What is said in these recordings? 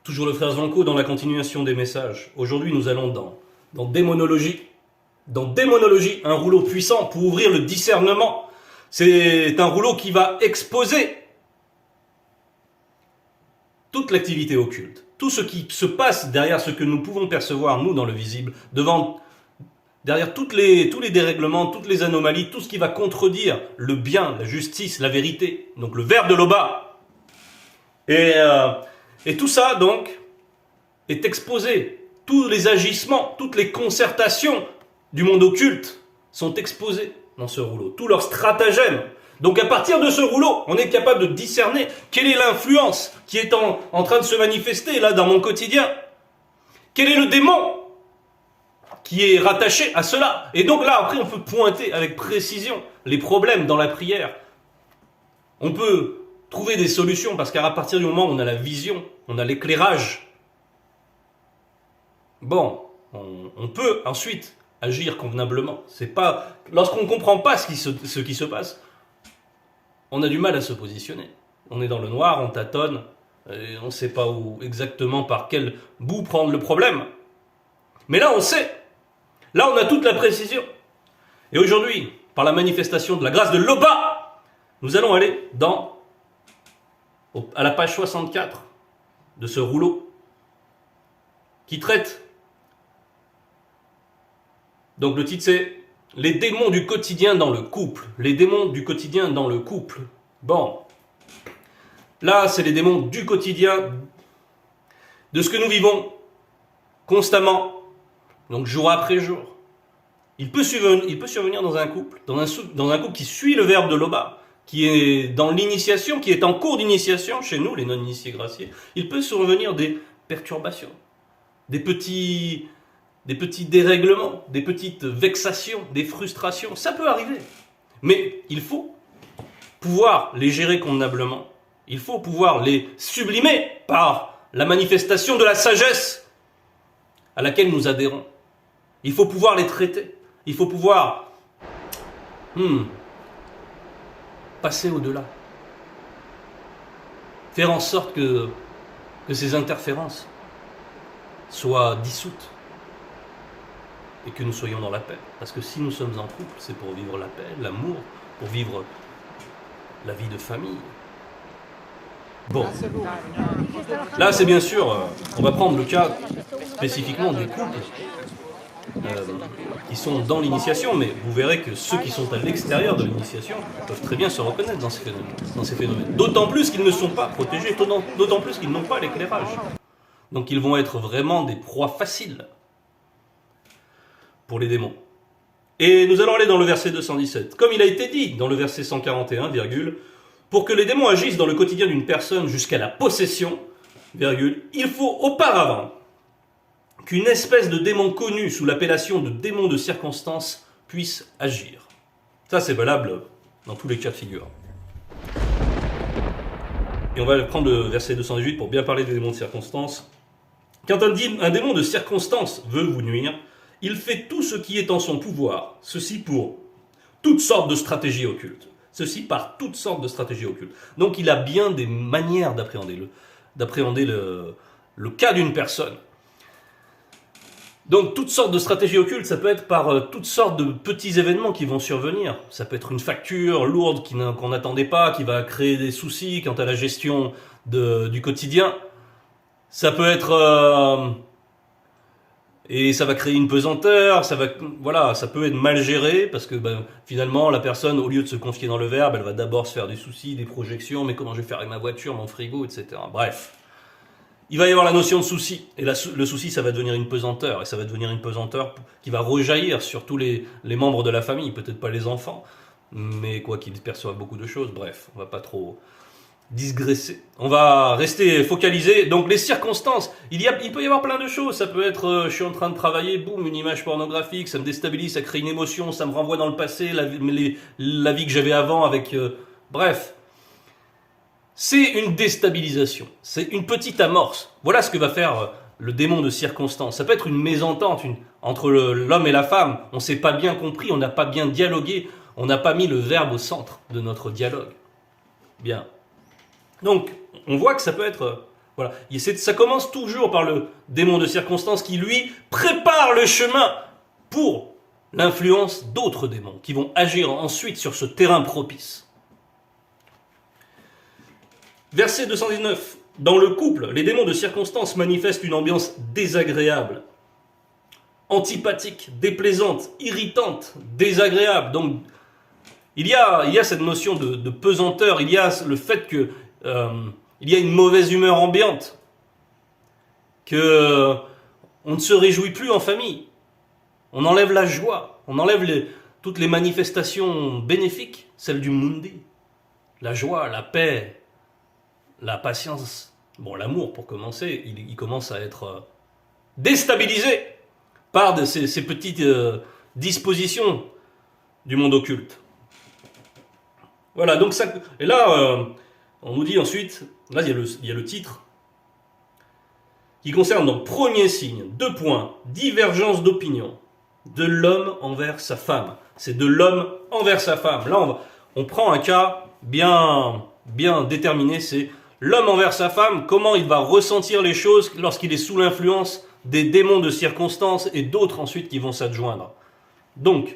Toujours le frère Zanko dans la continuation des messages. Aujourd'hui, nous allons dans démonologie. Dans démonologie, un rouleau puissant pour ouvrir le discernement. C'est un rouleau qui va exposer toute l'activité occulte. Tout ce qui se passe derrière ce que nous pouvons percevoir, nous, dans le visible, derrière tous les dérèglements, toutes les anomalies, tout ce qui va contredire le bien, la justice, la vérité. Donc le verbe de l'Oba. Et tout ça, donc, est exposé. Tous les agissements, toutes les concertations du monde occulte sont exposés dans ce rouleau. Tous leurs stratagèmes. Donc à partir de ce rouleau, on est capable de discerner quelle est l'influence qui est en train de se manifester là dans mon quotidien. Quel est le démon qui est rattaché à cela. Et donc là, après, on peut pointer avec précision les problèmes dans la prière. On peut trouver des solutions, parce qu'à partir du moment où on a la vision, on a l'éclairage, bon, on peut ensuite agir convenablement. C'est pas lorsqu'on ne comprend pas ce qui se passe, on a du mal à se positionner. On est dans le noir, on tâtonne, et on ne sait pas où exactement par quel bout prendre le problème. Mais là, on sait. Là, on a toute la précision. Et aujourd'hui, par la manifestation de la grâce de l'Oba, nous allons aller à la page 64 de ce rouleau qui traite. Donc le titre c'est « Les démons du quotidien dans le couple ». Les démons du quotidien dans le couple. Bon, là c'est les démons du quotidien, de ce que nous vivons constamment, donc jour après jour. Il peut survenir dans un couple, dans un couple qui suit le verbe de l'Oba, qui est dans l'initiation, qui est en cours d'initiation chez nous, les non-initiés graciés. Il peut survenir des perturbations, des petits dérèglements, des petites vexations, des frustrations. Ça peut arriver. Mais il faut pouvoir les gérer convenablement. Il faut pouvoir les sublimer par la manifestation de la sagesse à laquelle nous adhérons. Il faut pouvoir les traiter. Il faut pouvoir passer au-delà. Faire en sorte que ces interférences soient dissoutes et que nous soyons dans la paix. Parce que si nous sommes en couple, c'est pour vivre la paix, l'amour, pour vivre la vie de famille. Bon, là c'est bien sûr, on va prendre le cas spécifiquement des couples qui sont dans l'initiation, mais vous verrez que ceux qui sont à l'extérieur de l'initiation peuvent très bien se reconnaître dans ces phénomènes. D'autant plus qu'ils ne sont pas protégés, d'autant plus qu'ils n'ont pas l'éclairage. Donc ils vont être vraiment des proies faciles pour les démons. Et nous allons aller dans le verset 217. Comme il a été dit dans le verset 141, pour que les démons agissent dans le quotidien d'une personne jusqu'à la possession, il faut auparavant qu'une espèce de démon connu sous l'appellation de démon de circonstance puisse agir. Ça, c'est valable dans tous les cas de figure. Et on va prendre le verset 218 pour bien parler des démons de circonstance. Quand un démon de circonstance veut vous nuire, il fait tout ce qui est en son pouvoir, ceci pour toutes sortes de stratégies occultes. Ceci par toutes sortes de stratégies occultes. Donc il a bien des manières d'appréhender le cas d'une personne. Donc toutes sortes de stratégies occultes, ça peut être par toutes sortes de petits événements qui vont survenir. Ça peut être une facture lourde qu'on n'attendait pas, qui va créer des soucis quant à la gestion du quotidien. Ça peut être... et ça va créer une pesanteur, ça peut être mal géré, parce que finalement la personne, au lieu de se confier dans le verbe, elle va d'abord se faire des soucis, des projections, mais comment je vais faire avec ma voiture, mon frigo, etc. Bref. Il va y avoir la notion de souci, et le souci, ça va devenir une pesanteur, et ça va devenir une pesanteur qui va rejaillir sur tous les membres de la famille, peut-être pas les enfants, mais quoi qu'ils perçoivent beaucoup de choses, bref, on va pas trop digresser. On va rester focalisé. Donc les circonstances, il peut y avoir plein de choses, ça peut être, je suis en train de travailler, boum, une image pornographique, ça me déstabilise, ça crée une émotion, ça me renvoie dans le passé, la vie que j'avais avant avec... bref. C'est une déstabilisation, c'est une petite amorce. Voilà ce que va faire le démon de circonstance. Ça peut être une mésentente entre l'homme et la femme. On ne s'est pas bien compris, on n'a pas bien dialogué, on n'a pas mis le verbe au centre de notre dialogue. Bien. Donc, on voit que ça peut être Voilà. Ça commence toujours par le démon de circonstance qui, lui, prépare le chemin pour l'influence d'autres démons qui vont agir ensuite sur ce terrain propice. Verset 219. Dans le couple, les démons de circonstance manifestent une ambiance désagréable, antipathique, déplaisante, irritante, désagréable. Donc, il y a cette notion de pesanteur, il y a le fait que il y a une mauvaise humeur ambiante, que on ne se réjouit plus en famille, on enlève la joie, on enlève toutes les manifestations bénéfiques, celles du mundi, la joie, la paix, la patience, bon l'amour pour commencer, il commence à être déstabilisé par ces petites dispositions du monde occulte. Voilà, donc ça, et là, on nous dit ensuite, là il y a le titre, qui concerne donc premier signe, 2 points, divergence d'opinion de l'homme envers sa femme. C'est de l'homme envers sa femme. Là, on prend un cas bien déterminé, c'est l'homme envers sa femme, comment il va ressentir les choses lorsqu'il est sous l'influence des démons de circonstance et d'autres ensuite qui vont s'adjoindre. Donc,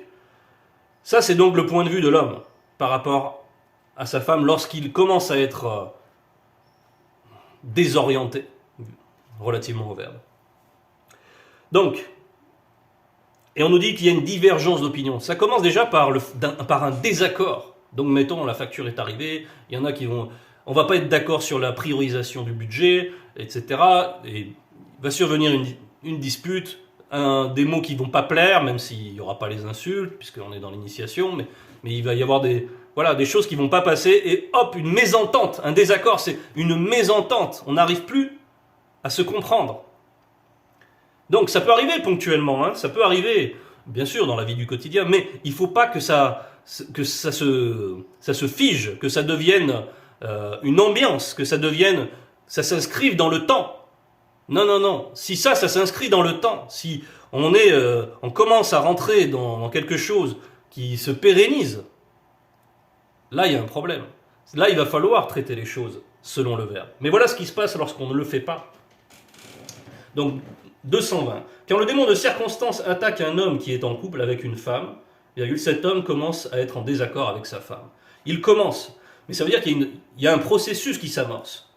ça c'est donc le point de vue de l'homme par rapport à sa femme lorsqu'il commence à être désorienté, relativement au verbe. Donc, et on nous dit qu'il y a une divergence d'opinion. Ça commence déjà par un désaccord. Donc, mettons, la facture est arrivée, il y en a qui vont... On va pas être d'accord sur la priorisation du budget, etc. Et il va survenir une dispute, des mots qui vont pas plaire, même s'il n'y aura pas les insultes, puisqu'on est dans l'initiation, mais il va y avoir des choses qui vont pas passer, et hop, une mésentente, un désaccord, c'est une mésentente. On n'arrive plus à se comprendre. Donc ça peut arriver ponctuellement, hein, ça peut arriver, bien sûr, dans la vie du quotidien, mais il ne faut pas que ça se fige, que ça devienne une ambiance, que ça s'inscrive dans le temps. Non. Si ça s'inscrit dans le temps, si on commence à rentrer dans quelque chose qui se pérennise, là il y a un problème. Là il va falloir traiter les choses selon le verbe. Mais voilà ce qui se passe lorsqu'on ne le fait pas. Donc 220. Quand le démon de circonstance attaque un homme qui est en couple avec une femme, cet homme commence à être en désaccord avec sa femme. Il commence, mais ça veut dire qu'il y a un processus qui s'amorce.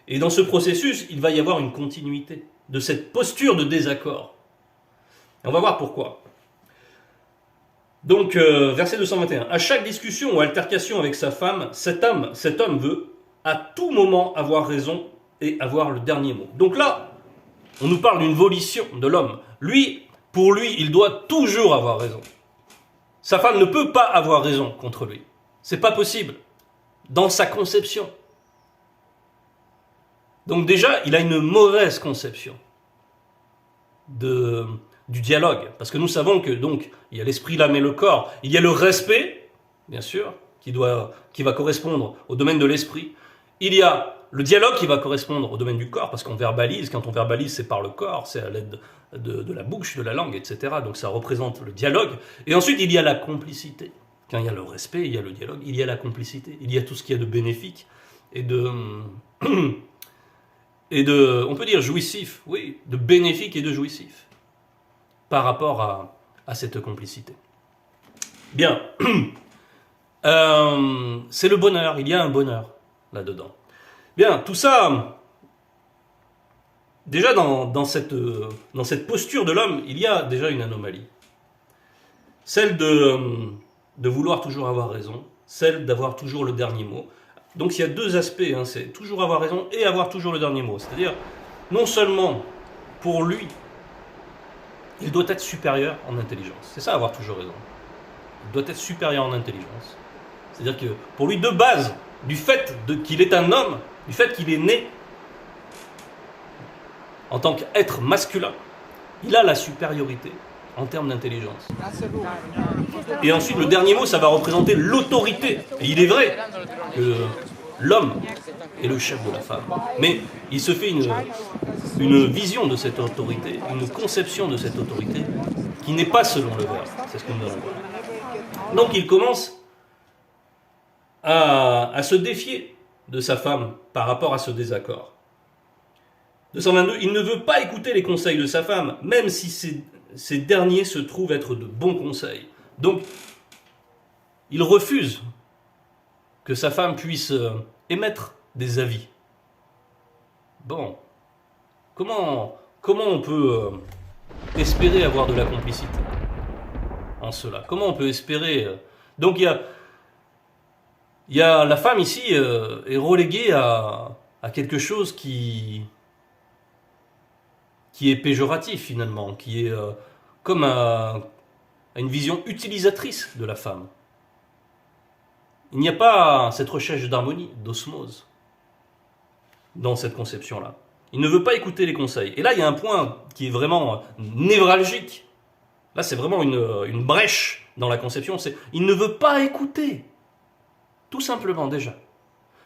Et dans ce processus, il va y avoir une continuité de cette posture de désaccord. Et on va voir pourquoi. Donc, verset 221. À chaque discussion ou altercation avec sa femme, cet homme veut à tout moment avoir raison et avoir le dernier mot. Donc là, on nous parle d'une volition de l'homme. Pour lui, il doit toujours avoir raison. Sa femme ne peut pas avoir raison contre lui. C'est pas possible. Dans sa conception. Donc déjà, il a une mauvaise conception du dialogue. Parce que nous savons que donc il y a l'esprit, l'âme et le corps. Il y a le respect, bien sûr, qui va correspondre au domaine de l'esprit. Il y a le dialogue qui va correspondre au domaine du corps, parce qu'on verbalise. Quand on verbalise, c'est par le corps, c'est à l'aide de la bouche, de la langue, etc. Donc ça représente le dialogue. Et ensuite, il y a la complicité. Quand il y a le respect, il y a le dialogue, il y a la complicité. Il y a tout ce qu'il y a de bénéfique et on peut dire jouissif, oui, de bénéfique et de jouissif, par rapport à cette complicité. Bien, c'est le bonheur, il y a un bonheur là-dedans. Bien, tout ça, déjà dans cette posture de l'homme, il y a déjà une anomalie. Celle de vouloir toujours avoir raison, celle d'avoir toujours le dernier mot. Donc il y a 2 aspects, hein, c'est toujours avoir raison et avoir toujours le dernier mot. C'est-à-dire, non seulement pour lui, il doit être supérieur en intelligence. C'est ça, avoir toujours raison. Il doit être supérieur en intelligence. C'est-à-dire que pour lui, de base, du fait qu'il est un homme, du fait qu'il est né en tant qu'être masculin, il a la supériorité en termes d'intelligence. Et ensuite, le dernier mot, ça va représenter l'autorité. Et il est vrai que l'homme est le chef de la femme. Mais il se fait une vision de cette autorité, une conception de cette autorité qui n'est pas selon le verbe. C'est ce que nous allons voir. Donc il commence à se défier de sa femme par rapport à ce désaccord. 222, il ne veut pas écouter les conseils de sa femme, même si ces derniers se trouvent être de bons conseils. Donc, il refuse que sa femme puisse émettre des avis. Bon, comment on peut espérer avoir de la complicité en cela? Comment on peut espérer Donc il y a la femme ici est reléguée à quelque chose qui est péjoratif finalement, qui est comme à une vision utilisatrice de la femme. Il n'y a pas cette recherche d'harmonie, d'osmose dans cette conception-là. Il ne veut pas écouter les conseils. Et là, il y a un point qui est vraiment névralgique. Là, c'est vraiment une brèche dans la conception. C'est il ne veut pas écouter. Tout simplement, déjà.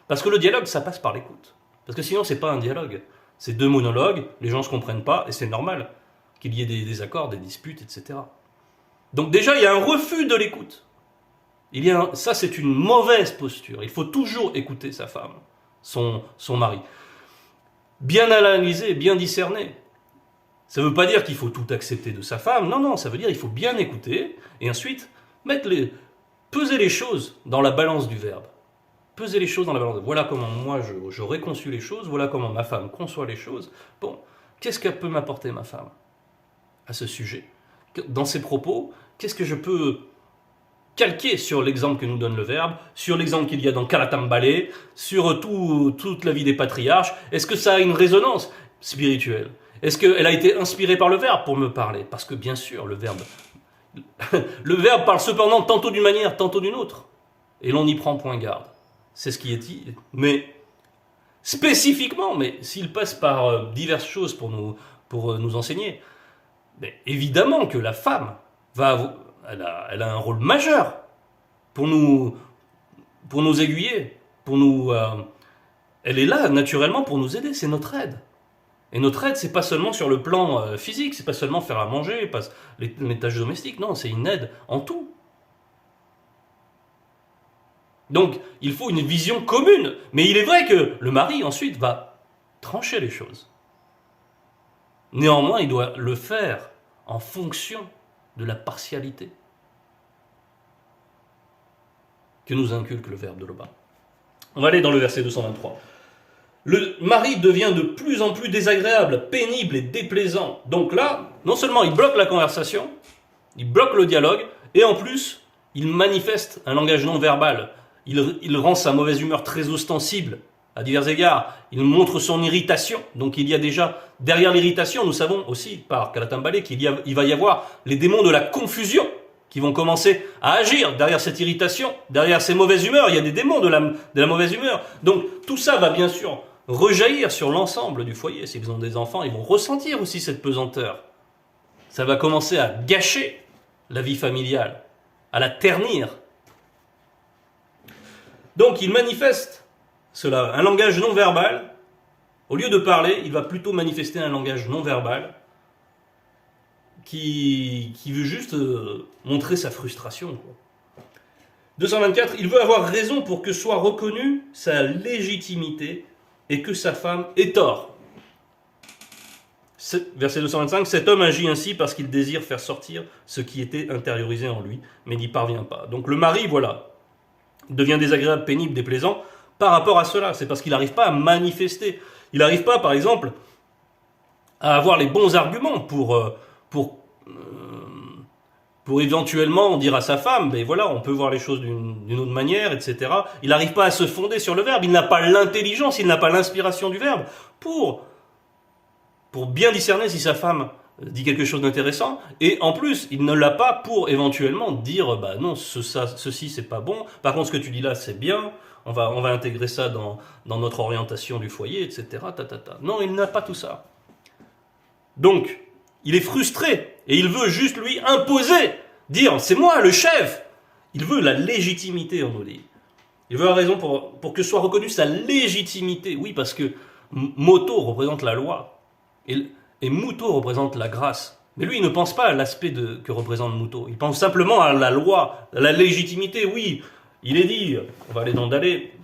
Parce que le dialogue, ça passe par l'écoute. Parce que sinon, c'est pas un dialogue. C'est deux monologues, les gens ne se comprennent pas, et c'est normal qu'il y ait des désaccords, des disputes, etc. Donc déjà, il y a un refus de l'écoute. Ça, c'est une mauvaise posture. Il faut toujours écouter sa femme, son mari. Bien analyser, bien discerner. Ça ne veut pas dire qu'il faut tout accepter de sa femme. Non, ça veut dire qu'il faut bien écouter et ensuite peser les choses dans la balance du verbe. Peser les choses dans la balance. Voilà comment moi j'aurais conçu les choses, voilà comment ma femme conçoit les choses. Bon, qu'est-ce qu'elle peut m'apporter ma femme à ce sujet? Dans ses propos, qu'est-ce que je peux calquer sur l'exemple que nous donne le verbe, sur l'exemple qu'il y a dans Kalatam Balé, sur toute la vie des patriarches? Est-ce que ça a une résonance spirituelle? Est-ce qu'elle a été inspirée par le verbe pour me parler? Parce que bien sûr, le verbe parle cependant tantôt d'une manière, tantôt d'une autre. Et l'on n'y prend point garde. C'est ce qui est dit. Mais spécifiquement, mais s'il passe par diverses choses pour nous enseigner, mais évidemment que la femme elle a un rôle majeur pour nous aiguiller, elle est là naturellement pour nous aider, c'est notre aide. Et notre aide, c'est pas seulement sur le plan physique, c'est pas seulement faire à manger, les tâches domestiques, non, c'est une aide en tout. Donc, il faut une vision commune. Mais il est vrai que le mari, ensuite, va trancher les choses. Néanmoins, il doit le faire en fonction de la partialité que nous inculque le verbe de Loba. On va aller dans le verset 223. Le mari devient de plus en plus désagréable, pénible et déplaisant. Donc là, non seulement il bloque la conversation, il bloque le dialogue, et en plus, il manifeste un langage non verbal. Il rend sa mauvaise humeur très ostensible à divers égards. Il montre son irritation. Donc il y a déjà, derrière l'irritation, nous savons aussi par Kalatam Balé il va y avoir les démons de la confusion qui vont commencer à agir derrière cette irritation, derrière ces mauvaises humeurs. Il y a des démons de la mauvaise humeur. Donc tout ça va bien sûr rejaillir sur l'ensemble du foyer. S'ils ont des enfants, ils vont ressentir aussi cette pesanteur. Ça va commencer à gâcher la vie familiale, à la ternir. Donc il manifeste cela, un langage non verbal. Au lieu de parler, il va plutôt manifester un langage non verbal qui veut juste montrer sa frustration. 224, il veut avoir raison pour que soit reconnue sa légitimité et que sa femme ait tort. Verset 225, cet homme agit ainsi parce qu'il désire faire sortir ce qui était intériorisé en lui, mais n'y parvient pas. Donc le mari, voilà, devient désagréable, pénible, déplaisant par rapport à cela. C'est parce qu'il n'arrive pas à manifester. Il n'arrive pas, par exemple, à avoir les bons arguments pour éventuellement dire à sa femme, mais voilà, on peut voir les choses d'une autre manière, etc. Il n'arrive pas à se fonder sur le verbe. Il n'a pas l'intelligence, il n'a pas l'inspiration du verbe pour bien discerner si sa femme dit quelque chose d'intéressant, et en plus, il ne l'a pas pour éventuellement dire, bah non, ceci c'est pas bon, par contre ce que tu dis là c'est bien, on va intégrer ça dans notre orientation du foyer, etc. Non, il n'a pas tout ça. Donc, il est frustré, et il veut juste lui imposer, dire, c'est moi le chef. Il veut la légitimité, on nous dit. Il veut avoir raison pour que soit reconnue sa légitimité. Oui, parce que Moto représente la loi, et Muto représente la grâce. Mais lui, il ne pense pas à l'aspect que représente Muto. Il pense simplement à la loi, à la légitimité. Oui, il est dit, on va aller dans Dalé.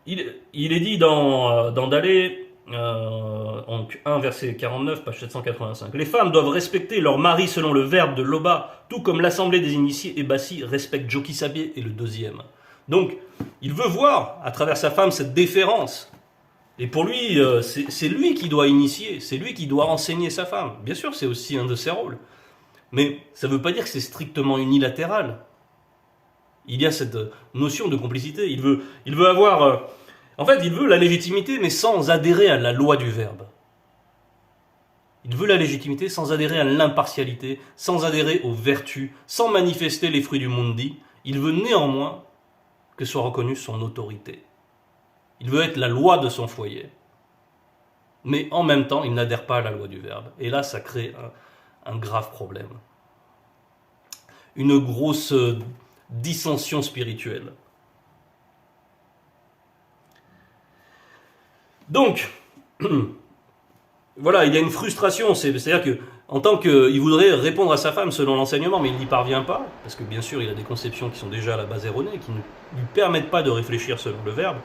il est dit dans Dalé, donc 1 verset 49, page 785. Les femmes doivent respecter leur mari selon le verbe de Loba, tout comme l'assemblée des initiés et Bassi respecte Jokisabe et le deuxième. Donc, il veut voir à travers sa femme cette déférence. Et pour lui, c'est lui qui doit initier, c'est lui qui doit enseigner sa femme. Bien sûr, c'est aussi un de ses rôles. Mais ça ne veut pas dire que c'est strictement unilatéral. Il y a cette notion de complicité. Il veut avoir... en fait, il veut la légitimité, mais sans adhérer à la loi du verbe. Il veut la légitimité sans adhérer à l'impartialité, sans adhérer aux vertus, sans manifester les fruits du mundi. Il veut néanmoins que soit reconnue son autorité. Il veut être la loi de son foyer. Mais en même temps, il n'adhère pas à la loi du verbe. Et là, ça crée un grave problème. Une grosse dissension spirituelle. Donc, voilà, il y a une frustration. C'est-à-dire que, en tant qu'il voudrait répondre à sa femme selon l'enseignement, mais il n'y parvient pas, parce que bien sûr, il a des conceptions qui sont déjà à la base erronées, qui ne lui permettent pas de réfléchir selon le verbe,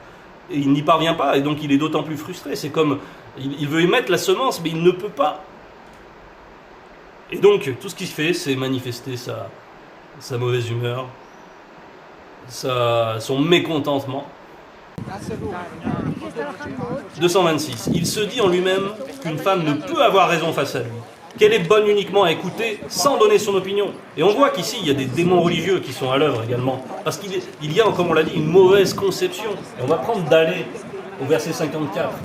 et il n'y parvient pas, et donc il est d'autant plus frustré. C'est comme, il veut émettre la semence, mais il ne peut pas. Et donc, tout ce qu'il fait, c'est manifester sa mauvaise humeur, son mécontentement. 226. Il se dit en lui-même qu'une femme ne peut avoir raison face à lui, qu'elle est bonne uniquement à écouter sans donner son opinion. Et on voit qu'ici, il y a des démons religieux qui sont à l'œuvre également, parce qu'il y a, comme on l'a dit, une mauvaise conception. Et on va prendre Dalé au verset 54,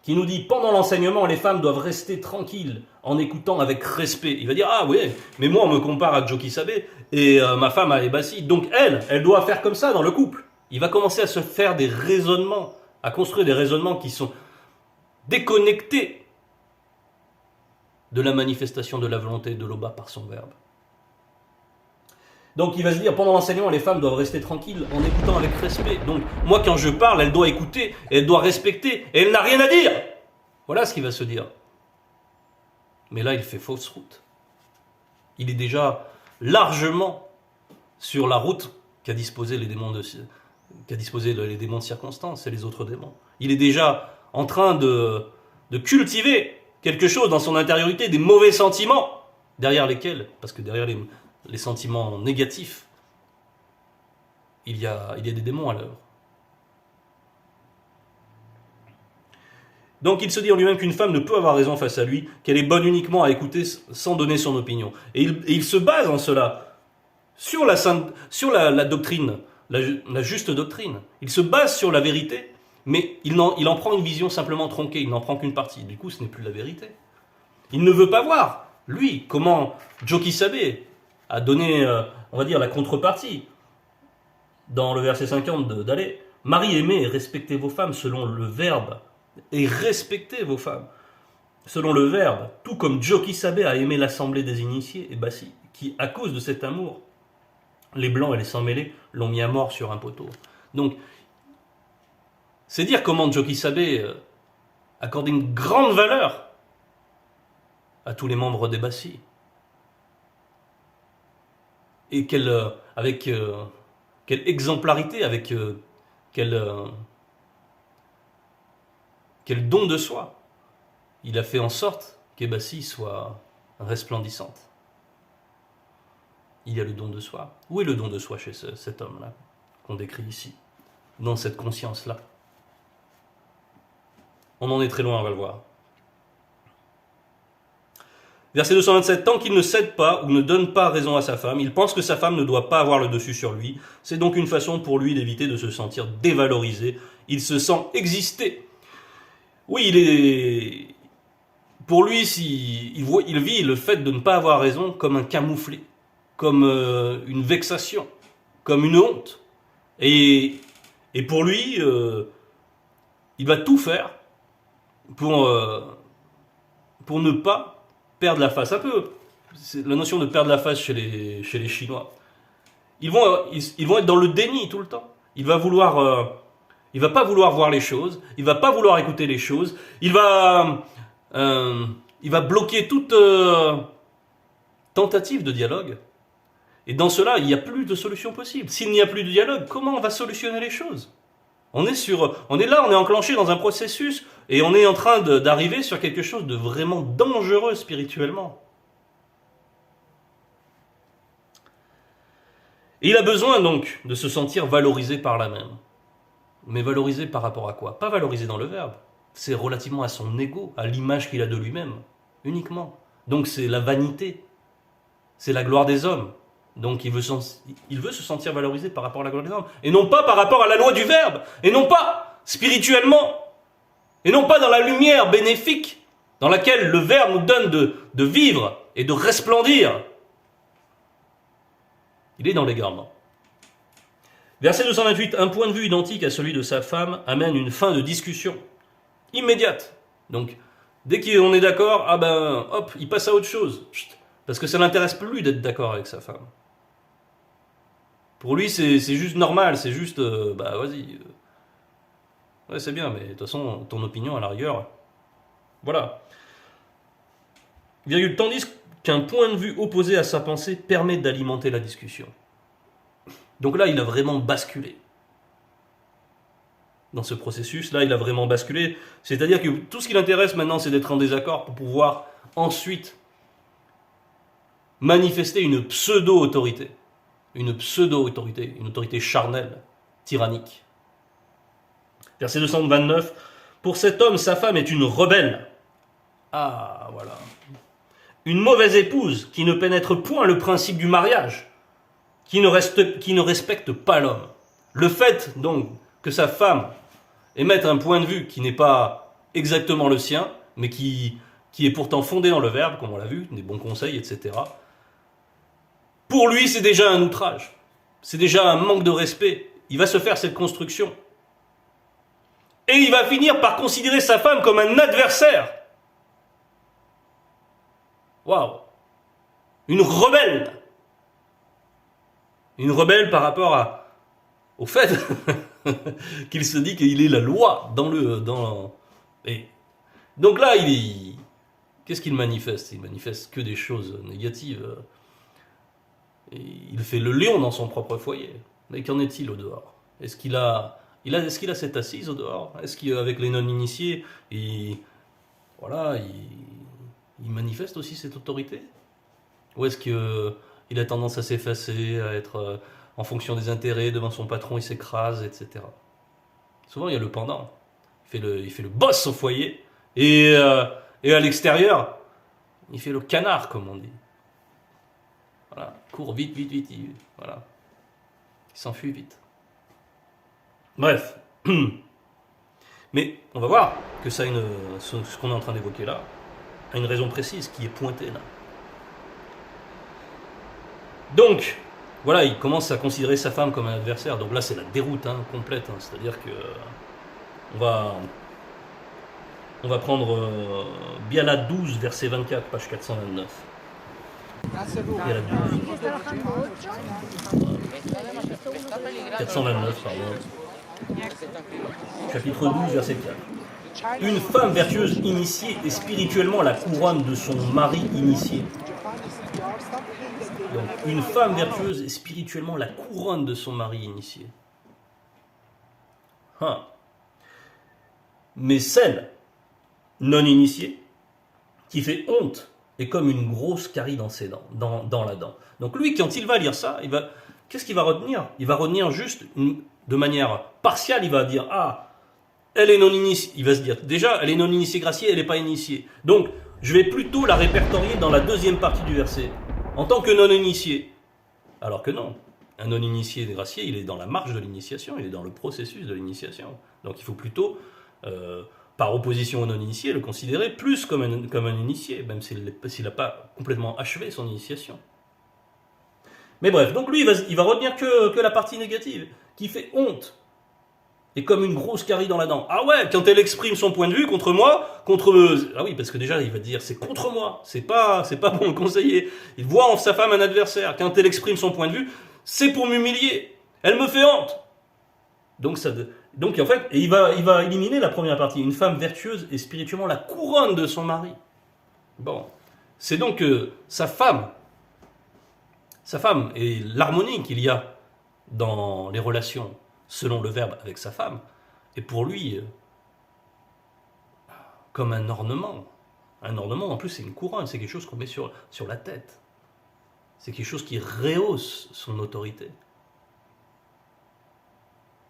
qui nous dit « Pendant l'enseignement, les femmes doivent rester tranquilles en écoutant avec respect. » Il va dire « Ah oui, mais moi on me compare à Jokisabe et ma femme à Ebassi, donc elle doit faire comme ça dans le couple. » Il va commencer à se faire des raisonnements, à construire des raisonnements qui sont déconnectés de la manifestation de la volonté de Loba par son verbe. Donc il va se dire, pendant l'enseignement, les femmes doivent rester tranquilles en écoutant avec respect. Donc moi quand je parle, elle doit écouter, elle doit respecter, et elle n'a rien à dire. Voilà ce qu'il va se dire. Mais là, il fait fausse route. Il est déjà largement sur la route qu'a disposé les démons de circonstance et les autres démons. Il est déjà en train de cultiver quelque chose dans son intériorité, des mauvais sentiments, derrière lesquels, parce que derrière les sentiments négatifs, il y a des démons à l'œuvre. Donc il se dit en lui-même qu'une femme ne peut avoir raison face à lui, qu'elle est bonne uniquement à écouter sans donner son opinion. Et il se base en cela sur la doctrine, la juste doctrine. Il se base sur la vérité, mais il en prend une vision simplement tronquée, il n'en prend qu'une partie. Du coup, ce n'est plus la vérité. Il ne veut pas voir, lui, comment Jokisabe a donné, on va dire, la contrepartie. Dans le verset 50 de Dalé, « Marie, aimez et respectez vos femmes selon le verbe, et respectez vos femmes selon le verbe, tout comme Jokisabe a aimé l'assemblée des initiés, et Bassi, qui, à cause de cet amour, les blancs et les sans-mêlés l'ont mis à mort sur un poteau. » Donc, c'est dire comment Jokisabe accorde une grande valeur à tous les membres des Bassi. Et quelle exemplarité, avec quel don de soi il a fait en sorte qu'Ebassi soit resplendissante. Il y a le don de soi. Où est le don de soi chez cet homme-là, qu'on décrit ici, dans cette conscience-là? On en est très loin, on va le voir. Verset 227, tant qu'il ne cède pas ou ne donne pas raison à sa femme, il pense que sa femme ne doit pas avoir le dessus sur lui. C'est donc une façon pour lui d'éviter de se sentir dévalorisé. Il se sent exister. Oui, pour lui, il vit le fait de ne pas avoir raison comme un camouflet, comme une vexation, comme une honte. Et pour lui, il va tout faire pour ne pas perdre la face. Un peu, c'est la notion de perdre la face chez les Chinois. Ils vont être dans le déni tout le temps. Il va pas vouloir voir les choses. Il va pas vouloir écouter les choses. Il va bloquer toute tentative de dialogue. Et dans cela, il n'y a plus de solution possible. S'il n'y a plus de dialogue, comment on va solutionner les choses? On est là, on est enclenché dans un processus et on est en train d'arriver sur quelque chose de vraiment dangereux spirituellement. Et il a besoin donc de se sentir valorisé par la même. Mais valorisé par rapport à quoi? Pas valorisé dans le verbe. C'est relativement à son ego, à l'image qu'il a de lui-même, uniquement. Donc c'est la vanité, c'est la gloire des hommes. Donc il veut se sentir valorisé par rapport à la gloire des hommes, et non pas par rapport à la loi du verbe, et non pas spirituellement, et non pas dans la lumière bénéfique dans laquelle le verbe nous donne de vivre et de resplendir. Il est dans l'égarement. Verset 228, un point de vue identique à celui de sa femme amène une fin de discussion immédiate. Donc, dès qu'on est d'accord, ah ben, hop, il passe à autre chose. Chut, parce que ça l'intéresse plus d'être d'accord avec sa femme. Pour lui, c'est juste normal, c'est juste, bah vas-y. Ouais, c'est bien, mais de toute façon, ton opinion à la rigueur. Voilà. Virgule, tandis qu'un point de vue opposé à sa pensée permet d'alimenter la discussion. Donc là, il a vraiment basculé. Dans ce processus, là, il a vraiment basculé. C'est-à-dire que tout ce qui l'intéresse maintenant, c'est d'être en désaccord pour pouvoir ensuite manifester une pseudo-autorité. Une pseudo-autorité, une autorité charnelle, tyrannique. Verset 229. Pour cet homme, sa femme est une rebelle. Ah, voilà. Une mauvaise épouse qui ne pénètre point le principe du mariage, qui ne respecte pas l'homme. Le fait, donc, que sa femme émette un point de vue qui n'est pas exactement le sien, mais qui est pourtant fondé dans le verbe, comme on l'a vu, des bons conseils, etc., pour lui, c'est déjà un outrage. C'est déjà un manque de respect. Il va se faire cette construction. Et il va finir par considérer sa femme comme un adversaire. Waouh! Une rebelle. Une rebelle par rapport au fait qu'il se dit qu'il est la loi Et donc là, qu'est-ce qu'il manifeste? Il manifeste que des choses négatives. Et il fait le lion dans son propre foyer. Mais qu'en est-il au dehors? Est-ce qu'il a cette assise au dehors? Est-ce qu'avec les non-initiés, il manifeste aussi cette autorité? Ou est-ce qu'il a tendance à s'effacer, à être en fonction des intérêts, devant son patron, il s'écrase, etc. Souvent, il y a le pendant. Il fait le boss au foyer, et à l'extérieur, il fait le canard, comme on dit. Voilà, court vite, voilà. Il s'enfuit vite. Bref. Mais on va voir que ce qu'on est en train d'évoquer là a une raison précise qui est pointée là. Donc, voilà, il commence à considérer sa femme comme un adversaire. Donc là, c'est la déroute complète. C'est-à-dire que on va prendre Biala 12, verset 24, page 429. Biala 12. 429, pardon. Chapitre 12, verset 4. Une femme vertueuse initiée est spirituellement la couronne de son mari initié. Donc, une femme vertueuse est spirituellement la couronne de son mari initié. Mais celle non initiée qui fait honte est comme une grosse carie dans ses dents, dans la dent. Donc lui, quand il va lire ça, qu'est-ce qu'il va retenir? Il va retenir juste de manière partiale. Il va dire elle est non initiée. Il va se dire déjà, elle est non initiée graciée, elle n'est pas initiée. Donc je vais plutôt la répertorier dans la deuxième partie du verset, en tant que non-initié. Alors que non, un non-initié gracié, il est dans la marche de l'initiation, il est dans le processus de l'initiation. Donc il faut plutôt, par opposition au non-initié, le considérer plus comme un initié, même s'il n'a pas complètement achevé son initiation. Mais bref, donc lui, il va retenir que la partie négative, qui fait honte. Et comme une grosse carie dans la dent. Ah ouais, quand elle exprime son point de vue contre moi, ah oui, parce que déjà, il va dire, c'est contre moi, c'est pas pour me conseiller. Il voit en sa femme un adversaire. Quand elle exprime son point de vue, c'est pour m'humilier. Elle me fait honte. Donc en fait, il va éliminer la première partie. Une femme vertueuse est spirituellement la couronne de son mari. Bon. C'est donc sa femme et l'harmonie qu'il y a dans les relations selon le verbe avec sa femme, est pour lui comme un ornement. Un ornement, en plus, c'est une couronne, c'est quelque chose qu'on met sur la tête. C'est quelque chose qui rehausse son autorité.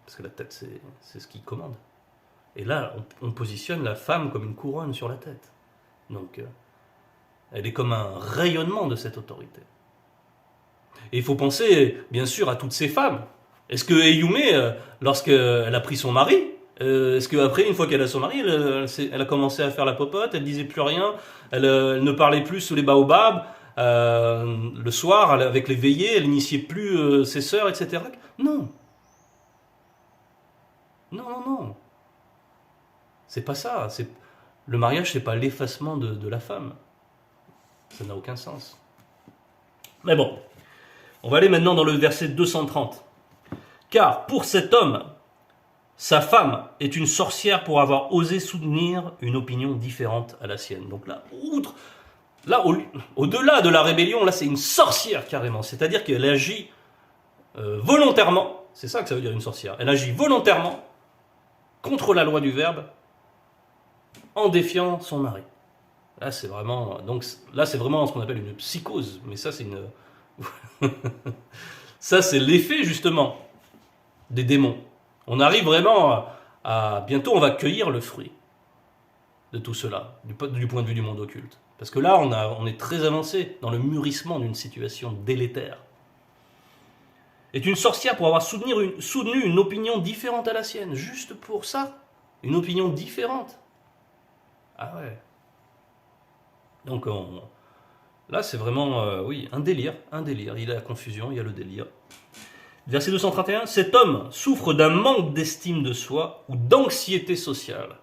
Parce que la tête, c'est ce qui commande. Et là, on positionne la femme comme une couronne sur la tête. Donc, elle est comme un rayonnement de cette autorité. Et il faut penser, bien sûr, à toutes ces femmes. Est-ce que Eyumé, lorsqu'elle a pris son mari, est-ce qu'après, une fois qu'elle a son mari, elle a commencé à faire la popote, elle disait plus rien, elle ne parlait plus sous les baobabs, le soir, avec les veillées, elle n'initiait plus ses sœurs, etc. Non. Non, non, non. C'est pas ça. Le mariage, c'est pas l'effacement de la femme. Ça n'a aucun sens. Mais bon, on va aller maintenant dans le verset 230. Car pour cet homme, sa femme est une sorcière pour avoir osé soutenir une opinion différente à la sienne. Donc là, au-delà de la rébellion, là c'est une sorcière carrément. C'est-à-dire qu'elle agit volontairement, c'est ça que ça veut dire une sorcière, elle agit volontairement contre la loi du Verbe en défiant son mari. Là c'est vraiment, ce qu'on appelle une psychose, mais ça c'est une... ça c'est l'effet justement des démons. On arrive vraiment à bientôt on va cueillir le fruit de tout cela, du point de vue du monde occulte. Parce que là, on est très avancé dans le mûrissement d'une situation délétère. Est une sorcière pour avoir soutenu une opinion différente à la sienne, juste pour ça, une opinion différente. Ah ouais. Donc là, c'est vraiment, oui, un délire. Il y a la confusion, il y a le délire. Verset 231, cet homme souffre d'un manque d'estime de soi ou d'anxiété sociale.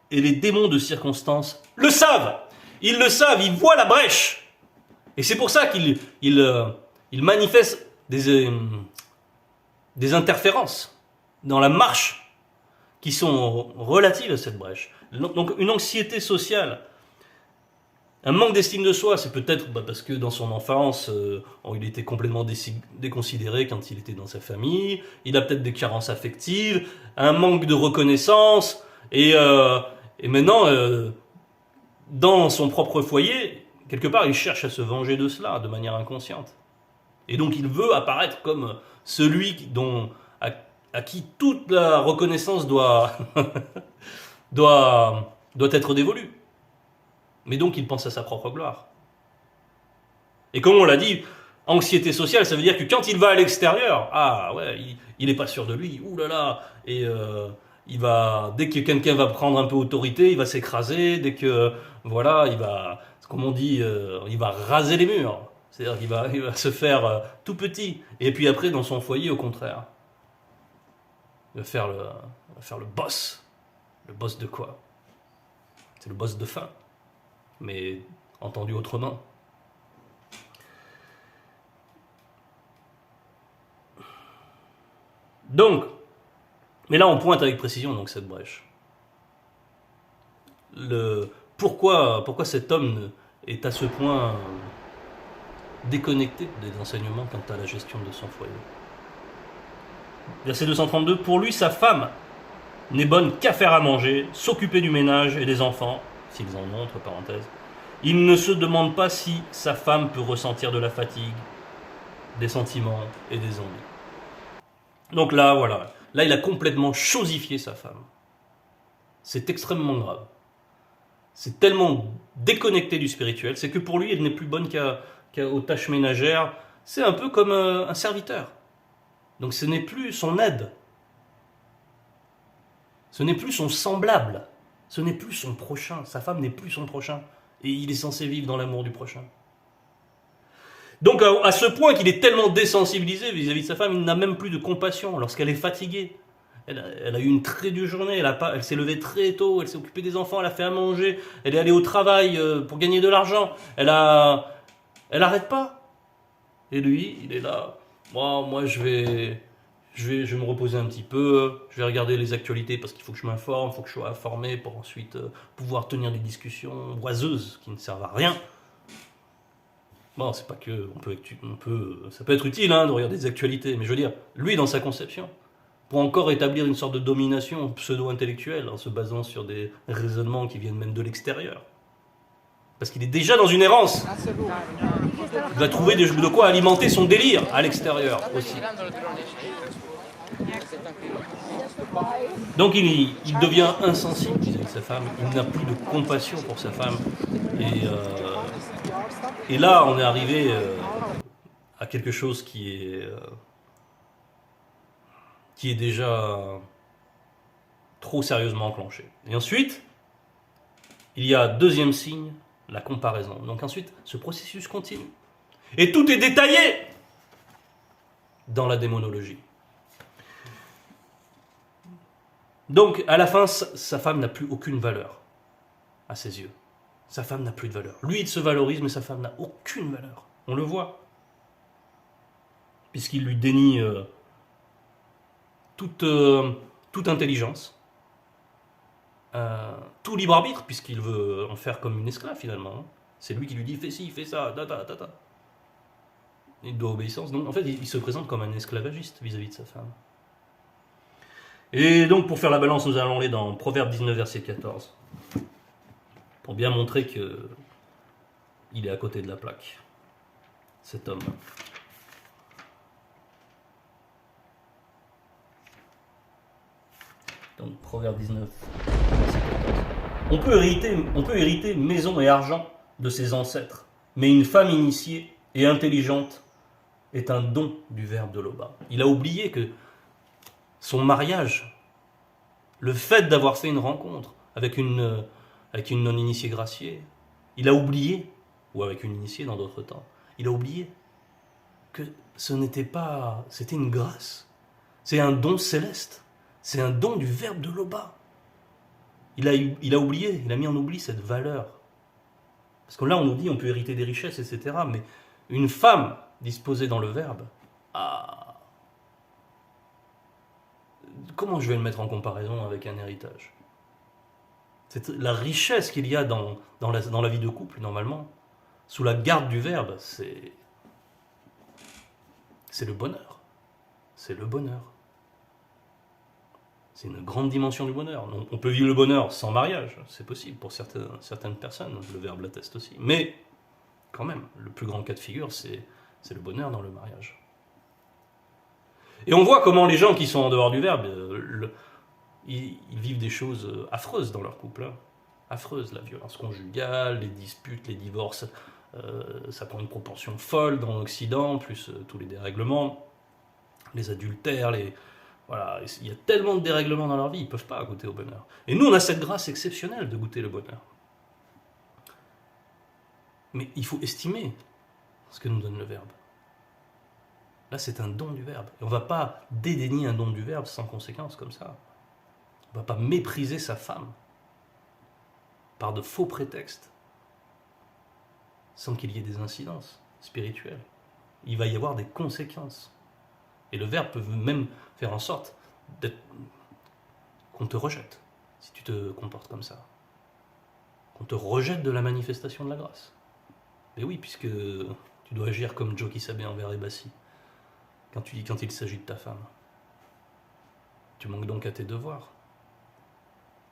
Et les démons de circonstance le savent. Ils le savent, ils voient la brèche. Et c'est pour ça qu'ils manifestent des interférences dans la marche qui sont relatives à cette brèche. Donc une anxiété sociale, un manque d'estime de soi, c'est peut-être parce que dans son enfance, il était complètement déconsidéré quand il était dans sa famille, il a peut-être des carences affectives, un manque de reconnaissance, et maintenant, dans son propre foyer, quelque part, il cherche à se venger de cela de manière inconsciente. Et donc il veut apparaître comme celui à qui toute la reconnaissance doit être dévolue. Mais donc il pense à sa propre gloire. Et comme on l'a dit, anxiété sociale, ça veut dire que quand il va à l'extérieur, ah ouais, il n'est pas sûr de lui, oulala, et dès que quelqu'un va prendre un peu autorité, il va s'écraser, dès que, voilà, comme on dit, il va raser les murs. C'est-à-dire qu'il va se faire tout petit. Et puis après, dans son foyer, au contraire, il va faire le boss. Le boss de quoi? C'est le boss de faim. Mais entendu autrement. Donc, mais là on pointe avec précision donc cette brèche. Pourquoi cet homme est à ce point déconnecté des enseignements quant à la gestion de son foyer. Verset 232, pour lui sa femme n'est bonne qu'à faire à manger, s'occuper du ménage et des enfants, s'ils en ont, entre parenthèses. Il ne se demande pas si sa femme peut ressentir de la fatigue, des sentiments et des envies. Donc là, voilà. Là, il a complètement chosifié sa femme. C'est extrêmement grave. C'est tellement déconnecté du spirituel, c'est que pour lui, elle n'est plus bonne qu'aux tâches ménagères. C'est un peu comme un serviteur. Donc ce n'est plus son aide. Ce n'est plus son semblable. Ce n'est plus son prochain. Sa femme n'est plus son prochain. Et il est censé vivre dans l'amour du prochain. Donc à ce point qu'il est tellement désensibilisé vis-à-vis de sa femme, il n'a même plus de compassion lorsqu'elle est fatiguée. Elle a eu une très dure journée, elle s'est levée très tôt, elle s'est occupée des enfants, elle a fait à manger, elle est allée au travail pour gagner de l'argent. Elle n'arrête pas. Et lui, il est là. Moi je vais me reposer un petit peu, je vais regarder les actualités parce qu'il faut que je m'informe, il faut que je sois informé pour ensuite pouvoir tenir des discussions oiseuses qui ne servent à rien. Bon, c'est pas que ça peut être utile de regarder des actualités, mais je veux dire, lui dans sa conception, pour encore établir une sorte de domination pseudo-intellectuelle en se basant sur des raisonnements qui viennent même de l'extérieur. Parce qu'il est déjà dans une errance. Il va trouver de quoi alimenter son délire à l'extérieur aussi. Donc il devient insensible vis-à-vis de sa femme, il n'a plus de compassion pour sa femme. Et là, on est arrivé à quelque chose qui est déjà trop sérieusement enclenché. Et ensuite, il y a deuxième signe, la comparaison. Donc ensuite, ce processus continue. Et tout est détaillé dans la démonologie. Donc, à la fin, sa femme n'a plus aucune valeur à ses yeux. Sa femme n'a plus de valeur. Lui, il se valorise, mais sa femme n'a aucune valeur. On le voit. Puisqu'il lui dénie toute intelligence, tout libre arbitre, puisqu'il veut en faire comme une esclave, finalement. C'est lui qui lui dit « fais ci, fais ça, ta. » Il doit obéissance. Donc, en fait, il se présente comme un esclavagiste vis-à-vis de sa femme. Et donc, pour faire la balance, nous allons aller dans Proverbe 19, verset 14. Pour bien montrer que il est à côté de la plaque, cet homme. Donc, Proverbe 19, verset 14. On peut hériter maison et argent de ses ancêtres, mais une femme initiée et intelligente est un don du Verbe de l'Oba. Il a oublié que son mariage, le fait d'avoir fait une rencontre avec une non-initiée graciée, il a oublié, ou avec une initiée dans d'autres temps, il a oublié que ce n'était pas, c'était une grâce, c'est un don céleste, c'est un don du Verbe de l'Oba. Il a oublié, il a mis en oubli cette valeur. Parce que là on nous dit on peut hériter des richesses, etc. Mais une femme disposée dans le Verbe, comment je vais le mettre en comparaison avec un héritage? C'est la richesse qu'il y a dans la vie de couple, normalement, sous la garde du Verbe, c'est le bonheur. C'est le bonheur. C'est une grande dimension du bonheur. On peut vivre le bonheur sans mariage, c'est possible pour certaines personnes, le Verbe l'atteste aussi. Mais, quand même, le plus grand cas de figure, c'est le bonheur dans le mariage. Et on voit comment les gens qui sont en dehors du Verbe, ils vivent des choses affreuses dans leur couple. Affreuses, la violence conjugale, les disputes, les divorces, ça prend une proportion folle dans l'Occident, plus tous les dérèglements, les adultères, voilà, il y a tellement de dérèglements dans leur vie, ils ne peuvent pas goûter au bonheur. Et nous, on a cette grâce exceptionnelle de goûter le bonheur. Mais il faut estimer ce que nous donne le Verbe. Là, c'est un don du Verbe. Et on ne va pas dédaigner un don du Verbe sans conséquence comme ça. On ne va pas mépriser sa femme par de faux prétextes, sans qu'il y ait des incidences spirituelles. Il va y avoir des conséquences. Et le Verbe peut même faire en sorte qu'on te rejette, si tu te comportes comme ça. Qu'on te rejette de la manifestation de la grâce. Mais oui, puisque tu dois agir comme Joe Kissabe envers Ebassi, quand il s'agit de ta femme. Tu manques donc à tes devoirs.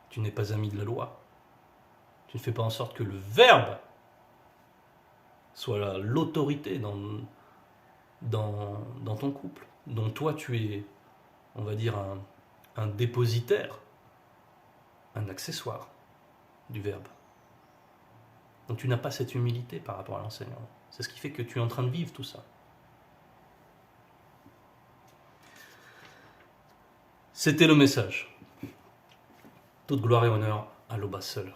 Tu n'es pas ami de la loi. Tu ne fais pas en sorte que le Verbe soit l'autorité dans ton couple, dont toi tu es, on va dire, un dépositaire, un accessoire du Verbe. Donc tu n'as pas cette humilité par rapport à l'enseignement. C'est ce qui fait que tu es en train de vivre tout ça. C'était le message. Toute gloire et honneur à l'Oba seul.